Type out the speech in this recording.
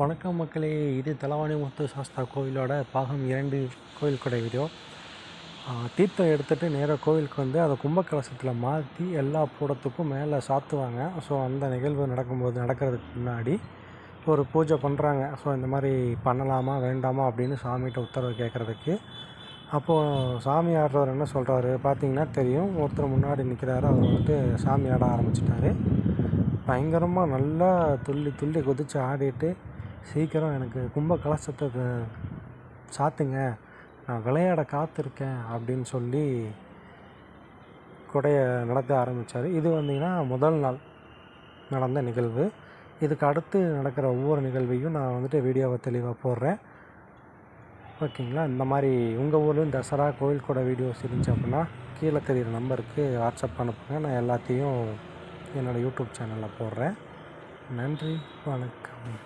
வணக்கம் மக்களே, இது தலவாணி முத்து சாஸ்தா கோவிலோட பாகம் 2 கோவில் கொடை வீடியோ. தீர்த்தம் எடுத்துகிட்டு நேராக கோவிலுக்கு வந்து அதை கும்பகலசத்தில் மாற்றி எல்லா பூடத்துக்கும் மேலே சாத்துவாங்க. ஸோ அந்த நிகழ்வு நடக்கிறதுக்கு முன்னாடி ஒரு பூஜை பண்ணுறாங்க. ஸோ இந்த மாதிரி பண்ணலாமா வேண்டாமா அப்படின்னு சாமிகிட்ட உத்தரவு கேட்குறதுக்கு. அப்போது சாமி ஆடுறவர் என்ன சொல்கிறாரு பார்த்தீங்கன்னா தெரியும், ஒருத்தர் முன்னாடி நிற்கிறாரு. அவர் வந்துட்டு சாமி ஆட ஆரம்பிச்சிட்டாரு. பயங்கரமாக நல்லா துள்ளி துள்ளி குதித்து ஆடிட்டு, சீக்கிரம் எனக்கு கும்ப கலசத்தை சாத்துங்க, நான் விளையாட காத்திருக்கேன் அப்படின்னு சொல்லி கொடையை நடத்த ஆரம்பித்தார். இது வந்திங்கன்னா முதல் நாள் நடந்த நிகழ்வு. இதுக்கு அடுத்து நடக்கிற ஒவ்வொரு நிகழ்வையும் நான் வந்துட்டு வீடியோவை தெளிவாக போடுறேன், ஓகேங்களா? இந்த மாதிரி உங்கள் ஊர்லேயும் தசரா கோவில் கொடை வீடியோஸ் இருந்துச்சு அப்படின்னா கீழே தெரிகிற நம்பருக்கு வாட்ஸ்அப் அனுப்புங்க. நான் எல்லாத்தையும் என்னோடய யூடியூப் சேனலில் போடுறேன். நன்றி, வணக்கம்.